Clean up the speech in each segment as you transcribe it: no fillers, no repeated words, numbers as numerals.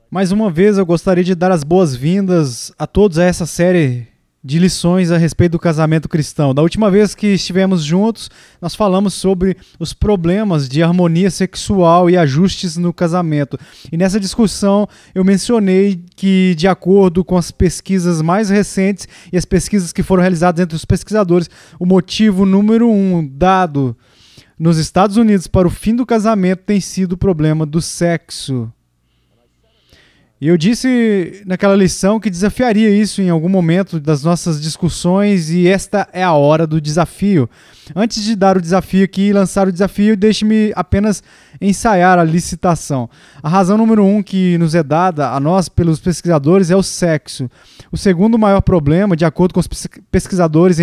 Mais uma vez eu gostaria de dar as boas-vindas a todos a essa série de lições a respeito do casamento cristão. Da última vez que estivemos juntos, nós falamos sobre os problemas de harmonia sexual e ajustes no casamento. E nessa discussão eu mencionei que, de acordo com as pesquisas mais recentes e as pesquisas que foram realizadas entre os pesquisadores, o motivo número 1 dado nos Estados Unidos para o fim do casamento tem sido o problema do sexo. E eu disse naquela lição que desafiaria isso em algum momento das nossas discussões, e esta é a hora do desafio. Antes de dar o desafio aqui e lançar o desafio, deixe-me apenas ensaiar a licitação. A razão número 1 que nos é dada a nós pelos pesquisadores é o sexo. O segundo maior problema, de acordo com os pesquisadores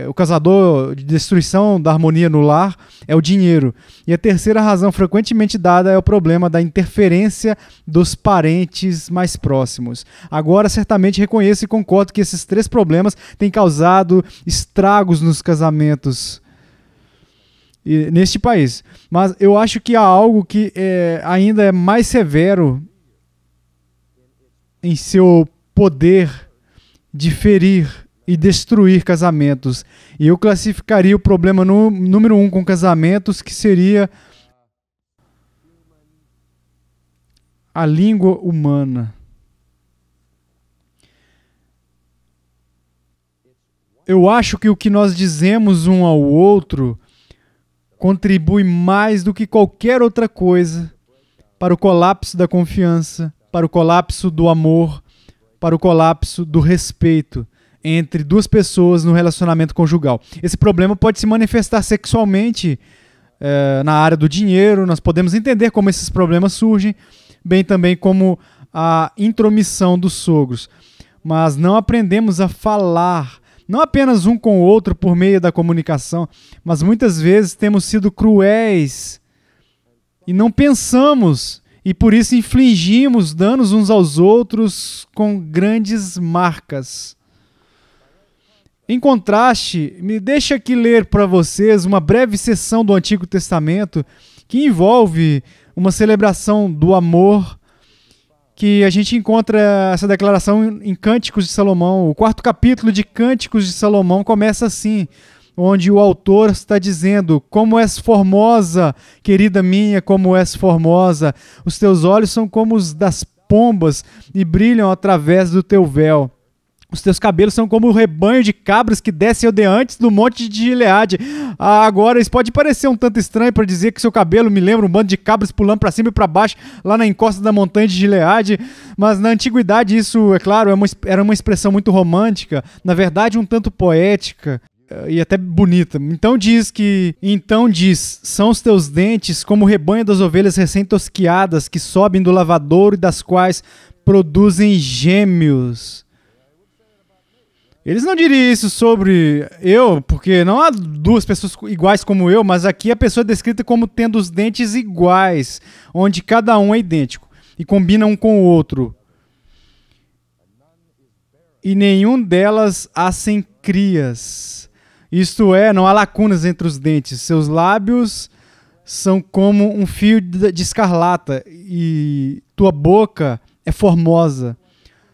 o causador de destruição da harmonia no lar, é o dinheiro. E a terceira razão frequentemente dada é o problema da interferência dos parentes mais próximos. Agora, certamente reconheço e concordo que esses três problemas têm causado estragos nos casamentos neste país. Mas eu acho que há algo que ainda é mais severo em seu poder de ferir e destruir casamentos. E eu classificaria o problema número 1 com casamentos, que seria a língua humana. Eu acho que o que nós dizemos um ao outro contribui mais do que qualquer outra coisa para o colapso da confiança, para o colapso do amor, para o colapso do respeito entre duas pessoas no relacionamento conjugal. Esse problema pode se manifestar sexualmente na área do dinheiro. Nós podemos entender como esses problemas surgem, bem também como a intromissão dos sogros. Mas não aprendemos a falar, não apenas um com o outro por meio da comunicação, mas muitas vezes temos sido cruéis e não pensamos, e por isso infligimos danos uns aos outros com grandes marcas. Em contraste, me deixa aqui ler para vocês uma breve seção do Antigo Testamento que envolve uma celebração do amor, que a gente encontra essa declaração em Cânticos de Salomão. O 4º capítulo de Cânticos de Salomão começa assim, onde o autor está dizendo: como és formosa, querida minha, como és formosa, os teus olhos são como os das pombas e brilham através do teu véu. Os teus cabelos são como o rebanho de cabras que desce odeantes do monte de Gileade. Agora, isso pode parecer um tanto estranho para dizer que seu cabelo me lembra um bando de cabras pulando para cima e para baixo lá na encosta da montanha de Gileade, mas na antiguidade isso, é claro, era uma expressão muito romântica, na verdade um tanto poética e até bonita. Então diz, são os teus dentes como o rebanho das ovelhas recém-tosquiadas que sobem do lavadouro e das quais produzem gêmeos. Eles não diriam isso sobre eu, porque não há duas pessoas iguais como eu, mas aqui a pessoa é descrita como tendo os dentes iguais, onde cada um é idêntico e combina um com o outro. E nenhum delas hacem crias. Isto é, não há lacunas entre os dentes. Seus lábios são como um fio de escarlata e tua boca é formosa.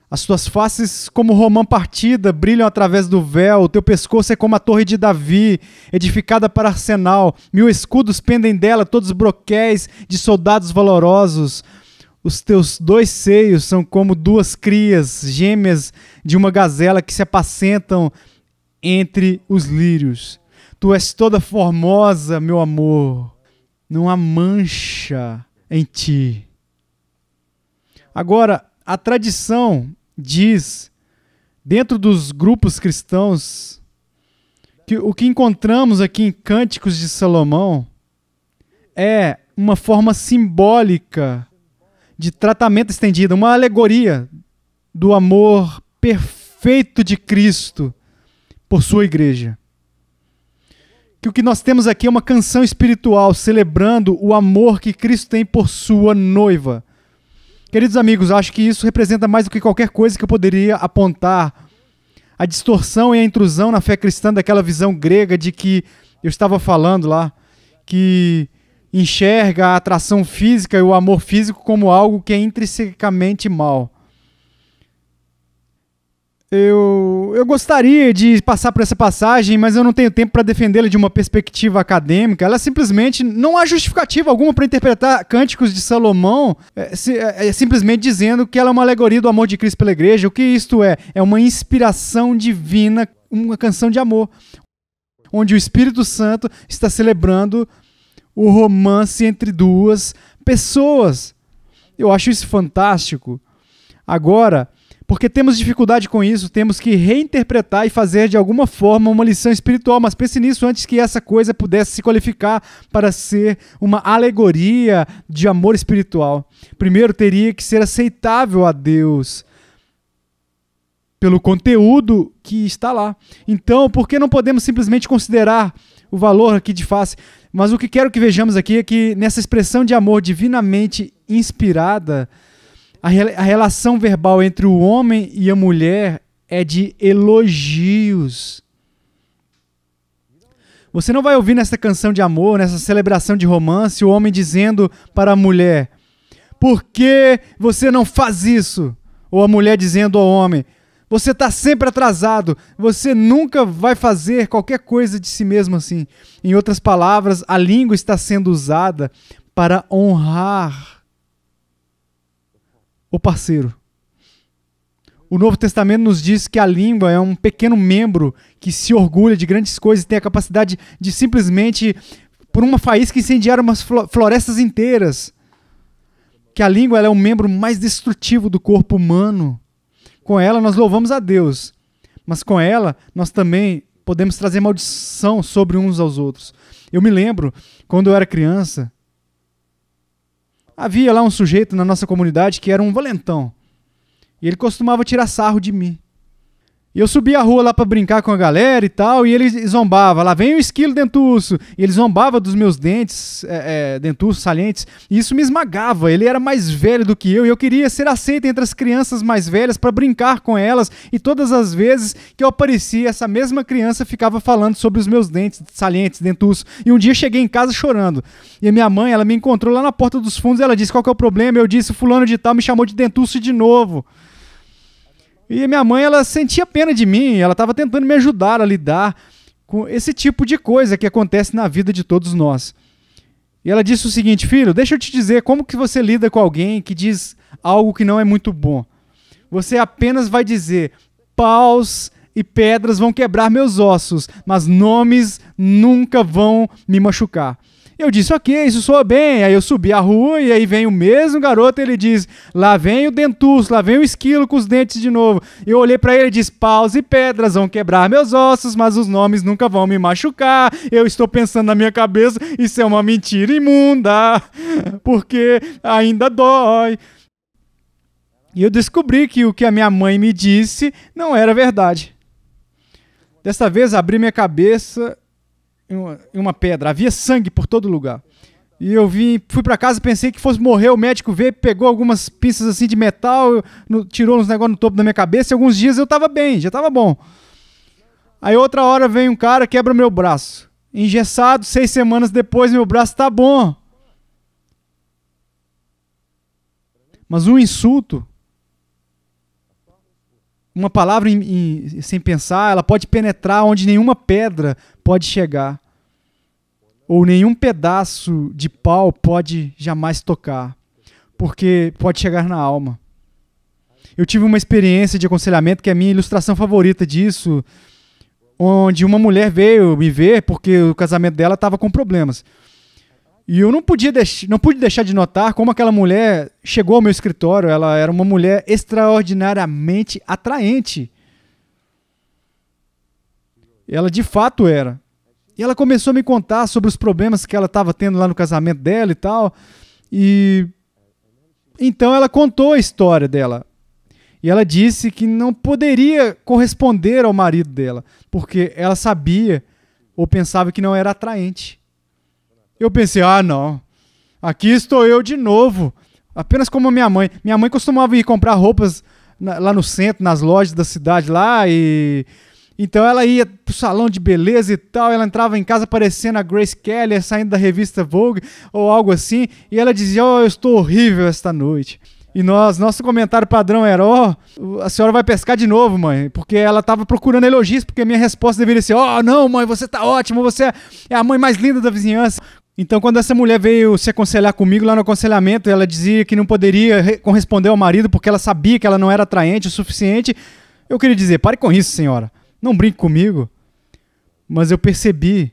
As tuas faces, como romã partida, brilham através do véu. O teu pescoço é como a torre de Davi, edificada para arsenal. 1000 escudos pendem dela, todos broquéis de soldados valorosos. Os teus 2 seios são como 2 crias gêmeas de uma gazela que se apacentam entre os lírios. Tu és toda formosa, meu amor. Não há mancha em ti. Agora, a tradição diz, dentro dos grupos cristãos, que o que encontramos aqui em Cânticos de Salomão é uma forma simbólica de tratamento estendido, uma alegoria do amor perfeito de Cristo por sua igreja. Que o que nós temos aqui é uma canção espiritual celebrando o amor que Cristo tem por sua noiva. Queridos amigos, acho que isso representa mais do que qualquer coisa que eu poderia apontar a distorção e a intrusão na fé cristã daquela visão grega de que eu estava falando lá, que enxerga a atração física e o amor físico como algo que é intrinsecamente mal. Eu gostaria de passar por essa passagem, mas eu não tenho tempo para defendê-la de uma perspectiva acadêmica. Ela simplesmente não há justificativa alguma para interpretar Cânticos de Salomão, simplesmente dizendo que ela é uma alegoria do amor de Cristo pela igreja. O que isto é? É uma inspiração divina, uma canção de amor, onde o Espírito Santo está celebrando o romance entre duas pessoas. Eu acho isso fantástico. Agora, porque temos dificuldade com isso, temos que reinterpretar e fazer de alguma forma uma lição espiritual, mas pense nisso antes que essa coisa pudesse se qualificar para ser uma alegoria de amor espiritual. Primeiro teria que ser aceitável a Deus pelo conteúdo que está lá. Então, por que não podemos simplesmente considerar o valor aqui de face? Mas o que quero que vejamos aqui é que nessa expressão de amor divinamente inspirada, a relação verbal entre o homem e a mulher é de elogios. Você não vai ouvir nessa canção de amor, nessa celebração de romance, o homem dizendo para a mulher: por que você não faz isso? Ou a mulher dizendo ao homem: você está sempre atrasado, você nunca vai fazer qualquer coisa de si mesmo assim. Em outras palavras, a língua está sendo usada para honrar o parceiro. O Novo Testamento nos diz que a língua é um pequeno membro que se orgulha de grandes coisas e tem a capacidade de simplesmente, por uma faísca, incendiar umas florestas inteiras. Que a língua ela é o membro mais destrutivo do corpo humano. Com ela nós louvamos a Deus, mas com ela nós também podemos trazer maldição sobre uns aos outros. Eu me lembro, quando eu era criança, havia lá um sujeito na nossa comunidade que era um valentão. E ele costumava tirar sarro de mim. E eu subia a rua lá para brincar com a galera e tal, e ele zombava. Lá vem o esquilo dentuço. E ele zombava dos meus dentes dentuços, salientes. E isso me esmagava. Ele era mais velho do que eu, e eu queria ser aceito entre as crianças mais velhas para brincar com elas. E todas as vezes que eu aparecia, essa mesma criança ficava falando sobre os meus dentes salientes, dentuços. E um dia eu cheguei em casa chorando. E a minha mãe, ela me encontrou lá na porta dos fundos, e ela disse: qual que é o problema? Eu disse: fulano de tal me chamou de dentuço de novo. E minha mãe, ela sentia pena de mim, ela estava tentando me ajudar a lidar com esse tipo de coisa que acontece na vida de todos nós. E ela disse o seguinte: filho, deixa eu te dizer como que você lida com alguém que diz algo que não é muito bom. Você apenas vai dizer: paus e pedras vão quebrar meus ossos, mas nomes nunca vão me machucar. Eu disse: ok, isso soa bem. Aí eu subi a rua e aí vem o mesmo garoto e ele diz: lá vem o dentuço, lá vem o esquilo com os dentes de novo. Eu olhei para ele e disse: paus e pedras vão quebrar meus ossos, mas os nomes nunca vão me machucar. Eu estou pensando na minha cabeça: isso é uma mentira imunda, porque ainda dói. E eu descobri que o que a minha mãe me disse não era verdade. Desta vez abri minha cabeça em uma pedra, havia sangue por todo lugar. E eu fui para casa e pensei que fosse morrer. O médico veio, pegou algumas pinças assim de metal, tirou uns negócios no topo da minha cabeça, e alguns dias eu estava bem, já estava bom. Aí outra hora vem um cara, quebra meu braço. Engessado, 6 semanas depois meu braço está bom. Mas um insulto, uma palavra sem pensar, ela pode penetrar onde nenhuma pedra pode chegar. Ou nenhum pedaço de pau pode jamais tocar. Porque pode chegar na alma. Eu tive uma experiência de aconselhamento que é a minha ilustração favorita disso, onde uma mulher veio me ver porque o casamento dela estava com problemas. E eu não pude deixar de notar como aquela mulher chegou ao meu escritório. Ela era uma mulher extraordinariamente atraente. Ela de fato era. E ela começou a me contar sobre os problemas que ela estava tendo lá no casamento dela e tal. E então ela contou a história dela. E ela disse que não poderia corresponder ao marido dela, porque ela sabia ou pensava que não era atraente. Eu pensei: ah, não, aqui estou eu de novo, apenas como a minha mãe. Minha mãe costumava ir comprar roupas lá no centro, nas lojas da cidade lá, e Então ela ia pro salão de beleza e tal, ela entrava em casa parecendo a Grace Kelly, saindo da revista Vogue ou algo assim, e ela dizia, eu estou horrível esta noite. E nosso comentário padrão era, a senhora vai pescar de novo, mãe, porque ela estava procurando elogios, porque a minha resposta deveria ser, não, mãe, você tá ótimo, você é a mãe mais linda da vizinhança. Então, quando essa mulher veio se aconselhar comigo lá no aconselhamento, ela dizia que não poderia corresponder ao marido porque ela sabia que ela não era atraente o suficiente. Eu queria dizer, pare com isso, senhora. Não brinque comigo. Mas eu percebi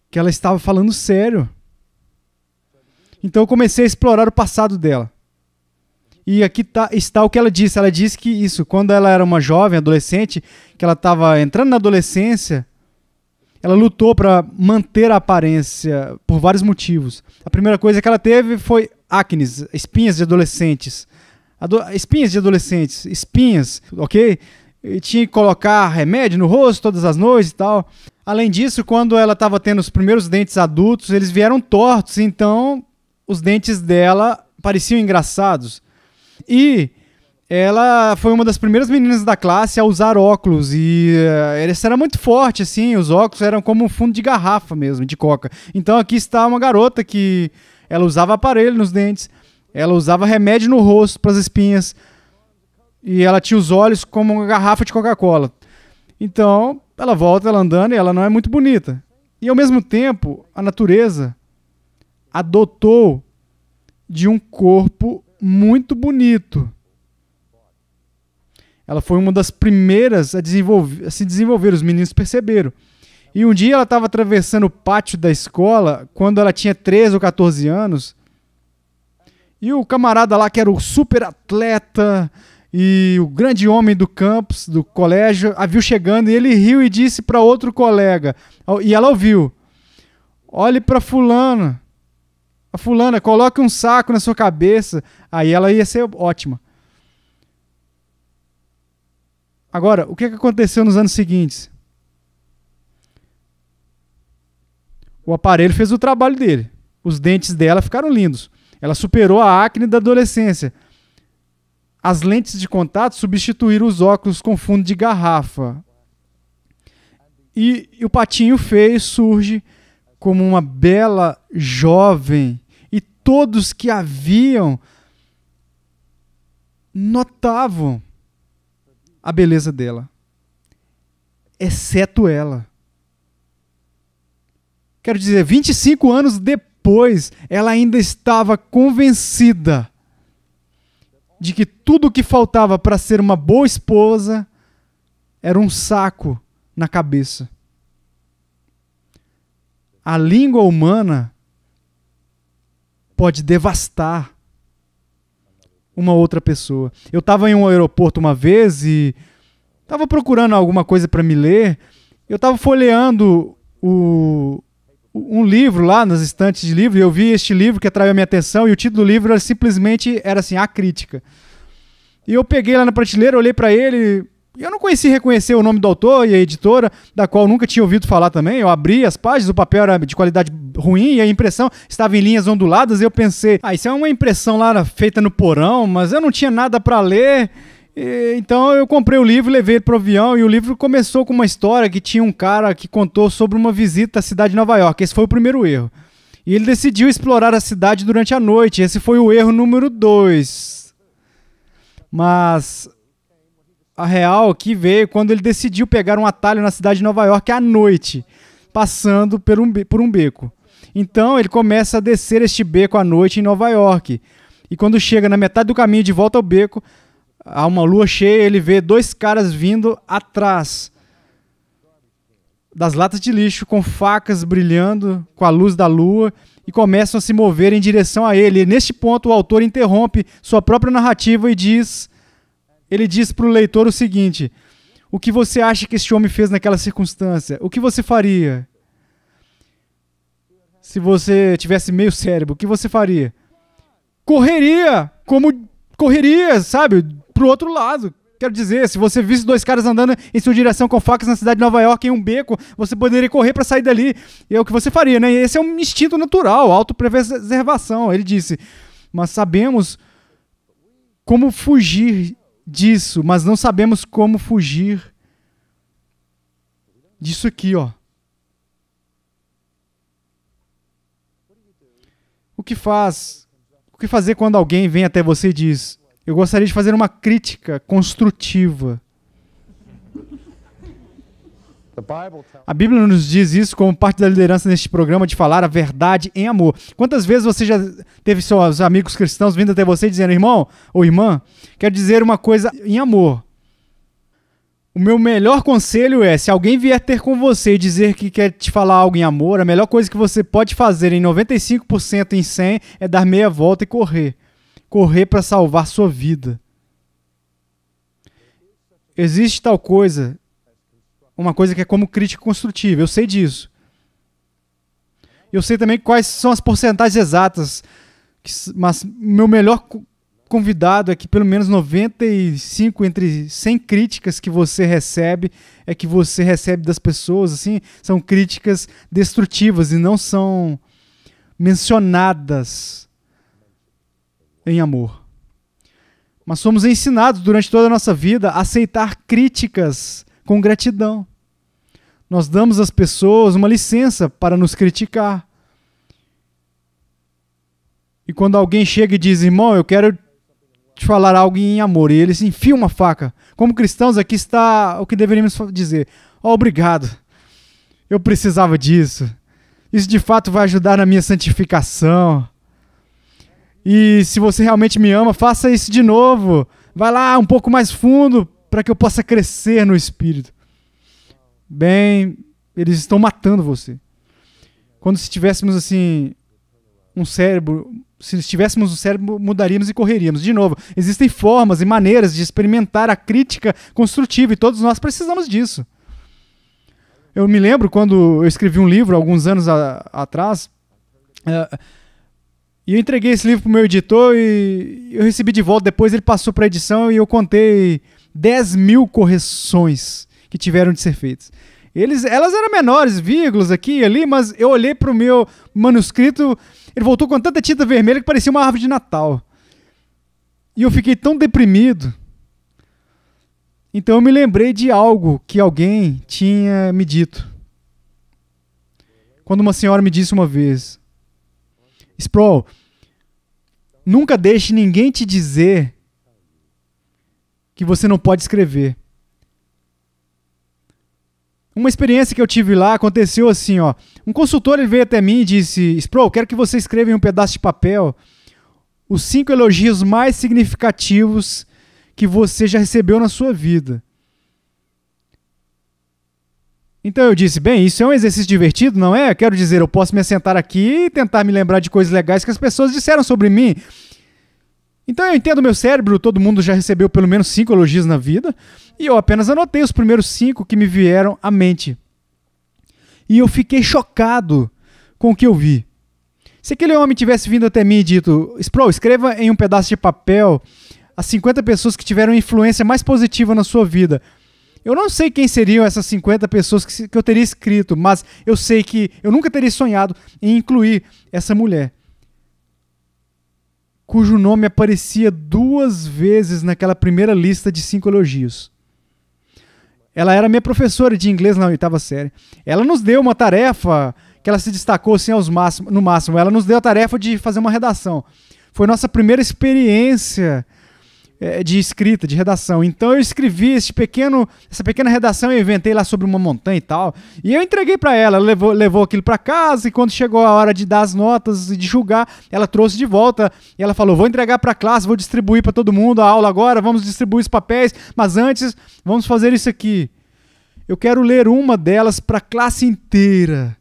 que ela estava falando sério. Então, eu comecei a explorar o passado dela. E aqui está o que ela disse. Ela disse que isso, quando ela era uma jovem, adolescente, que ela estava entrando na adolescência, ela lutou para manter a aparência por vários motivos. A primeira coisa que ela teve foi acne, espinhas de adolescentes. Espinhas, ok? E tinha que colocar remédio no rosto todas as noites e tal. Além disso, quando ela estava tendo os primeiros dentes adultos, eles vieram tortos, então os dentes dela pareciam engraçados. E ela foi uma das primeiras meninas da classe a usar óculos e esse era muito forte, assim, os óculos eram como um fundo de garrafa mesmo, de coca. Então aqui está uma garota que ela usava aparelho nos dentes, ela usava remédio no rosto para as espinhas e ela tinha os olhos como uma garrafa de Coca-Cola. Então ela volta, ela andando e ela não é muito bonita. E ao mesmo tempo, a natureza a dotou de um corpo muito bonito. Ela foi uma das primeiras a se desenvolver, os meninos perceberam. E um dia ela estava atravessando o pátio da escola, quando ela tinha 13 ou 14 anos, e o camarada lá, que era o super atleta e o grande homem do campus, do colégio, a viu chegando e ele riu e disse para outro colega, e ela ouviu, olhe para fulana, a fulana, coloque um saco na sua cabeça, aí ela ia ser ótima. Agora, o que aconteceu nos anos seguintes? O aparelho fez o trabalho dele. Os dentes dela ficaram lindos. Ela superou a acne da adolescência. As lentes de contato substituíram os óculos com fundo de garrafa. E o patinho feio surge como uma bela jovem. E todos que a viam notavam a beleza dela, exceto ela. Quero dizer, 25 anos depois, ela ainda estava convencida de que tudo o que faltava para ser uma boa esposa era um saco na cabeça. A língua humana pode devastar uma outra pessoa. Eu estava em um aeroporto uma vez e estava procurando alguma coisa para me ler. Eu estava folheando um livro lá nas estantes de livro e eu vi este livro que atraiu a minha atenção e o título do livro era assim, A Crítica. E eu peguei lá na prateleira, olhei para ele e eu não reconhecer o nome do autor e a editora, da qual eu nunca tinha ouvido falar também. Eu abri as páginas, o papel era de qualidade ruim e a impressão estava em linhas onduladas e eu pensei, isso é uma impressão lá feita no porão, mas eu não tinha nada para ler. Então eu comprei o livro, levei ele para o avião e o livro começou com uma história que tinha um cara que contou sobre uma visita à cidade de Nova York. Esse foi o primeiro erro. E ele decidiu explorar a cidade durante a noite. Esse foi o erro número 2. Mas a real aqui veio quando ele decidiu pegar um atalho na cidade de Nova York à noite, passando por um beco. Então ele começa a descer este beco à noite em Nova York. E quando chega na metade do caminho de volta ao beco, há uma lua cheia, ele vê 2 caras vindo atrás das latas de lixo com facas brilhando com a luz da lua e começam a se mover em direção a ele. E neste ponto o autor interrompe sua própria narrativa e ele diz para o leitor o seguinte: o que você acha que este homem fez naquela circunstância? O que você faria? Se você tivesse meio cérebro, o que você faria? Correria, sabe, pro outro lado. Quero dizer, se você visse 2 caras andando em sua direção com facas na cidade de Nova York em um beco, você poderia correr para sair dali. E é o que você faria, né? Esse é um instinto natural, autopreservação. Ele disse, mas sabemos como fugir disso, mas não sabemos como fugir disso aqui, ó. O que fazer quando alguém vem até você e diz: eu gostaria de fazer uma crítica construtiva? A Bíblia nos diz isso como parte da liderança neste programa, de falar a verdade em amor. Quantas vezes você já teve seus amigos cristãos vindo até você dizendo: irmão ou irmã, quero dizer uma coisa em amor. O meu melhor conselho é, se alguém vier ter com você e dizer que quer te falar algo em amor, a melhor coisa que você pode fazer em 95% em 100% é dar meia volta e correr. Correr para salvar sua vida. Existe tal coisa, uma coisa que é como crítica construtiva, eu sei disso. Eu sei também quais são as porcentagens exatas, mas meu melhor convidado é que pelo menos 95 entre 100 críticas que você recebe é que você recebe das pessoas, assim, são críticas destrutivas e não são mencionadas em amor. Mas somos ensinados durante toda a nossa vida a aceitar críticas com gratidão. Nós damos às pessoas uma licença para nos criticar. E quando alguém chega e diz: irmão, eu quero te falar algo em amor, e eles enfiam uma faca. Como cristãos, aqui está o que deveríamos dizer: oh, obrigado, eu precisava disso. Isso de fato vai ajudar na minha santificação. E se você realmente me ama, faça isso de novo. Vai lá um pouco mais fundo para que eu possa crescer no Espírito. Bem, eles estão matando você. Quando se tivéssemos assim um cérebro, se tivéssemos um cérebro, mudaríamos e correríamos. De novo, existem formas e maneiras de experimentar a crítica construtiva e todos nós precisamos disso. Eu me lembro quando eu escrevi um livro, alguns anos atrás, e eu entreguei esse livro para o meu editor e eu recebi de volta. Depois ele passou para a edição e eu contei 10.000 correções que tiveram de ser feitas. Elas eram menores, vírgulas aqui e ali, mas eu olhei para o meu manuscrito, ele voltou com tanta tinta vermelha que parecia uma árvore de Natal. E eu fiquei tão deprimido. Então eu me lembrei de algo que alguém tinha me dito. Quando uma senhora me disse uma vez: Sproul, nunca deixe ninguém te dizer que você não pode escrever. Uma experiência que eu tive lá aconteceu assim, ó. Um consultor ele veio até mim e disse: Sproul, quero que você escreva em um pedaço de papel os 5 elogios mais significativos que você já recebeu na sua vida. Então eu disse: bem, isso é um exercício divertido, não é? Quero dizer, eu posso me sentar aqui e tentar me lembrar de coisas legais que as pessoas disseram sobre mim. Então eu entendo meu cérebro, todo mundo já recebeu pelo menos 5 elogios na vida, e eu apenas anotei os primeiros 5 que me vieram à mente. E eu fiquei chocado com o que eu vi. Se aquele homem tivesse vindo até mim e dito: Sproul, escreva em um pedaço de papel as 50 pessoas que tiveram influência mais positiva na sua vida. Eu não sei quem seriam essas 50 pessoas que eu teria escrito, mas eu sei que eu nunca teria sonhado em incluir essa mulher, cujo nome aparecia 2 vezes naquela primeira lista de 5 elogios. Ela era minha professora de inglês na 8ª série. Ela nos deu uma tarefa que ela se destacou assim no máximo. Ela nos deu a tarefa de fazer uma redação. Foi nossa primeira experiência de escrita, de redação. Então eu escrevi essa pequena redação, eu inventei lá sobre uma montanha e tal, e eu entreguei para ela. Ela levou aquilo para casa, e quando chegou a hora de dar as notas e de julgar, ela trouxe de volta, e ela falou: vou entregar para a classe, vou distribuir para todo mundo a aula agora, vamos distribuir os papéis, mas antes vamos fazer isso aqui. Eu quero ler uma delas para a classe inteira.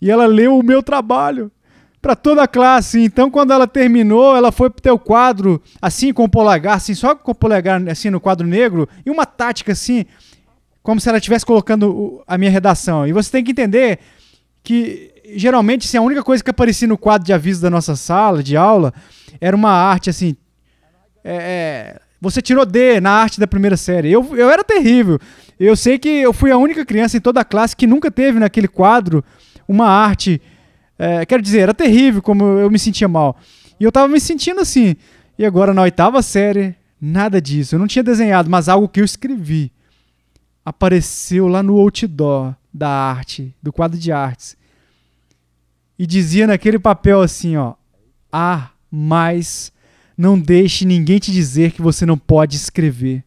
E ela leu o meu trabalho para toda a classe. Então, quando ela terminou, ela foi pro teu quadro, assim, com o polegar, assim, só com o polegar, assim, no quadro negro, e uma tática, assim, como se ela estivesse colocando a minha redação. E você tem que entender que, geralmente, assim, a única coisa que aparecia no quadro de aviso da nossa sala de aula era uma arte, assim, você tirou D na arte da primeira série. Eu era terrível. Eu sei que eu fui a única criança em toda a classe que nunca teve naquele quadro uma arte. Quero dizer, era terrível como eu me sentia mal. E eu tava me sentindo assim. E agora, na 8ª série, nada disso. Eu não tinha desenhado, mas algo que eu escrevi. apareceu lá no outdoor da arte, do quadro de artes. E dizia naquele papel assim, ó: mas não deixe ninguém te dizer que você não pode escrever.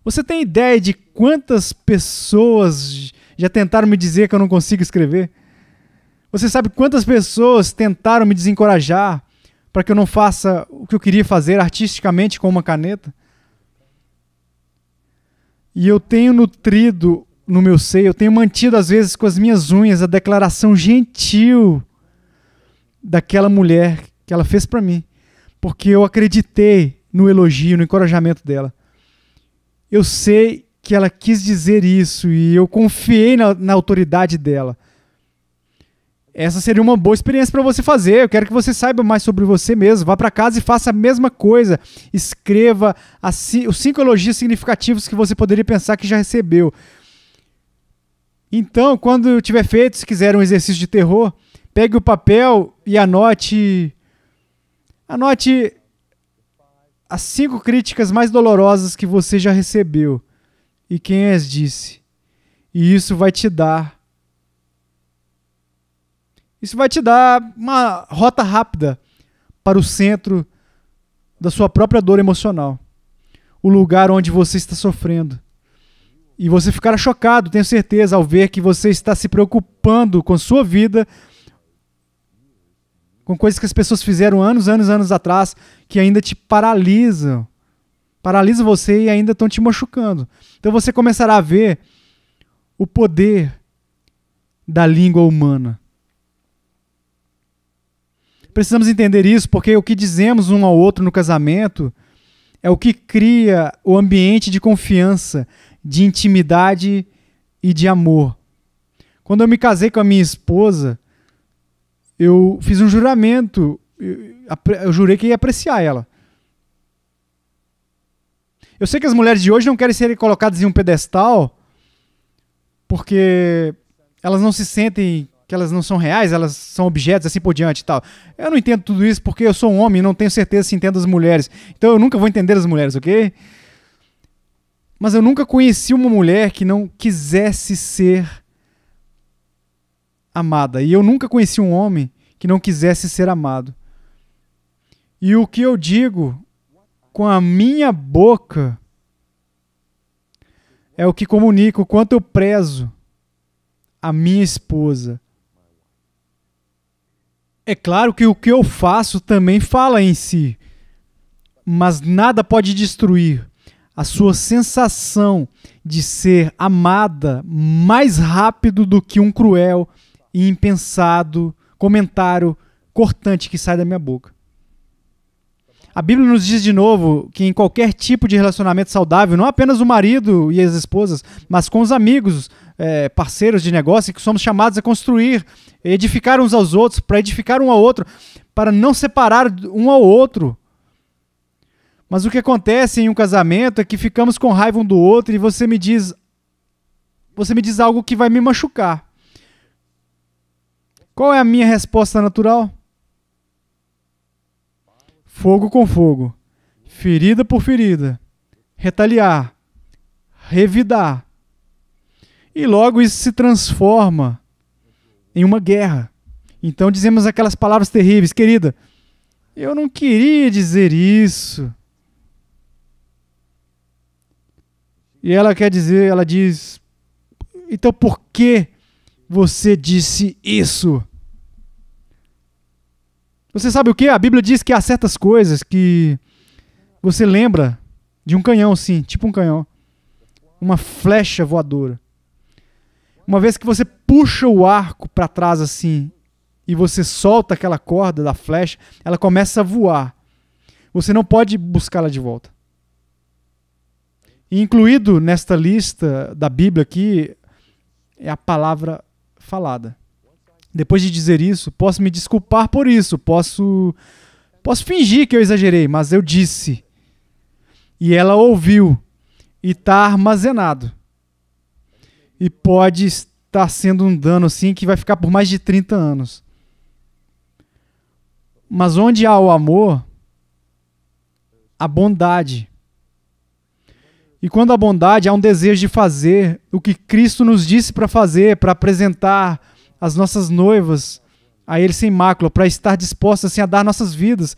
Você tem ideia de quantas pessoas já tentaram me dizer que eu não consigo escrever? Você sabe quantas pessoas tentaram me desencorajar para que eu não faça o que eu queria fazer artisticamente com uma caneta? E eu tenho nutrido no meu seio, eu tenho mantido às vezes com as minhas unhas a declaração gentil daquela mulher que ela fez para mim, porque eu acreditei no elogio, no encorajamento dela. Eu sei que ela quis dizer isso e eu confiei na autoridade dela. Essa seria uma boa experiência para você fazer. Eu quero que você saiba mais sobre você mesmo. Vá para casa e faça a mesma coisa. Escreva os 5 elogios significativos que você poderia pensar que já recebeu. Então, quando tiver feito, se quiser um exercício de terror, pegue o papel e anote as 5 críticas mais dolorosas que você já recebeu e quem as disse. E isso vai te dar uma rota rápida para o centro da sua própria dor emocional. O lugar onde você está sofrendo. E você ficará chocado, tenho certeza, ao ver que você está se preocupando com sua vida, com coisas que as pessoas fizeram anos atrás, que ainda te paralisam. Paralisam você e ainda estão te machucando. Então você começará a ver o poder da língua humana. Precisamos entender isso, porque o que dizemos um ao outro no casamento é o que cria o ambiente de confiança, de intimidade e de amor. Quando eu me casei com a minha esposa, eu fiz um juramento, eu jurei que ia apreciar ela. Eu sei que as mulheres de hoje não querem ser colocadas em um pedestal, porque elas não se sentem que elas não são reais, elas são objetos, assim por diante e tal. Eu não entendo tudo isso porque eu sou um homem e não tenho certeza se entendo as mulheres. Então eu nunca vou entender as mulheres, ok? Mas eu nunca conheci uma mulher que não quisesse ser amada. E eu nunca conheci um homem que não quisesse ser amado. E o que eu digo com a minha boca é o que comunica o quanto eu prezo a minha esposa. É claro que o que eu faço também fala em si, mas nada pode destruir a sua sensação de ser amada mais rápido do que um cruel e impensado comentário cortante que sai da minha boca. A Bíblia nos diz de novo que em qualquer tipo de relacionamento saudável, não apenas o marido e as esposas, mas com os amigos, parceiros de negócio, que somos chamados a construir, edificar uns aos outros, para edificar um ao outro, para não separar um ao outro. Mas o que acontece em um casamento é que ficamos com raiva um do outro e você me diz algo que vai me machucar. Qual é a minha resposta natural? Fogo com fogo, ferida por ferida, retaliar, revidar. E logo isso se transforma em uma guerra. Então dizemos aquelas palavras terríveis: querida, eu não queria dizer isso. E ela diz: então por que você disse isso? Você sabe o que? A Bíblia diz que há certas coisas que você lembra de um canhão, sim, tipo um canhão. Uma flecha voadora. Uma vez que você puxa o arco para trás assim e você solta aquela corda da flecha, ela começa a voar. Você não pode buscá-la de volta. E incluído nesta lista da Bíblia aqui é a palavra falada. Depois de dizer isso, posso me desculpar por isso, posso fingir que eu exagerei, mas eu disse. E ela ouviu e está armazenado. E pode estar sendo um dano assim que vai ficar por mais de 30 anos. Mas onde há o amor, a bondade. E quando há bondade, há um desejo de fazer o que Cristo nos disse para fazer, para apresentar as nossas noivas a Ele sem mácula, para estar dispostas assim, a dar nossas vidas,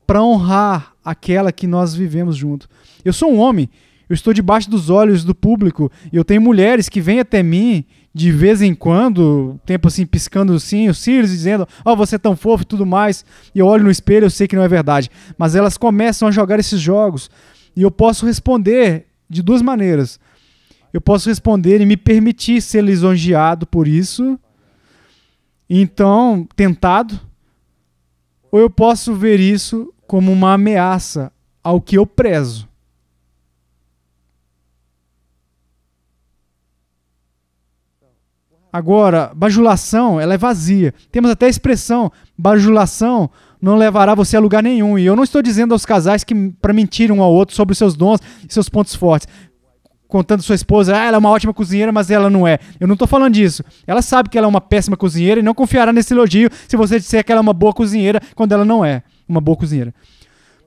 para honrar aquela que nós vivemos junto. Eu sou um homem, eu estou debaixo dos olhos do público, e eu tenho mulheres que vêm até mim de vez em quando, tempo assim, piscando assim, os cílios, dizendo, você é tão fofo e tudo mais, e eu olho no espelho, eu sei que não é verdade, mas elas começam a jogar esses jogos, e eu posso responder de duas maneiras. Eu posso responder e me permitir ser lisonjeado por isso, então, tentado, ou eu posso ver isso como uma ameaça ao que eu prezo. Agora, bajulação, ela é vazia. Temos até a expressão, bajulação não levará você a lugar nenhum. E eu não estou dizendo aos casais que para mentir um ao outro sobre os seus dons e seus pontos fortes. Contando sua esposa, ela é uma ótima cozinheira, mas ela não é. Eu não estou falando disso. Ela sabe que ela é uma péssima cozinheira e não confiará nesse elogio se você disser que ela é uma boa cozinheira quando ela não é uma boa cozinheira.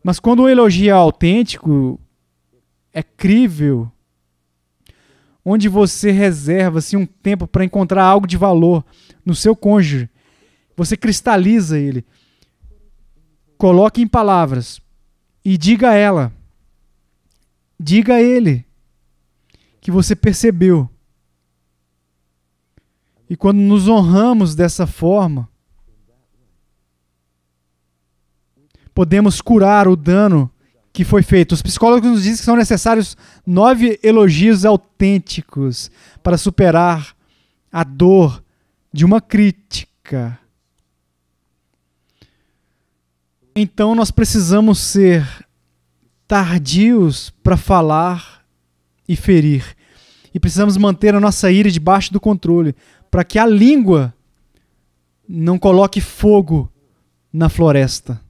Mas quando o elogio é autêntico, é crível, onde você reserva assim, um tempo para encontrar algo de valor no seu cônjuge, você cristaliza ele, coloque em palavras e diga a ela, diga a ele que você percebeu. E quando nos honramos dessa forma, podemos curar o dano que foi feito. Os psicólogos nos dizem que são necessários 9 elogios autênticos para superar a dor de uma crítica. Então nós precisamos ser tardios para falar e ferir. E precisamos manter a nossa ira debaixo do controle, para que a língua não coloque fogo na floresta.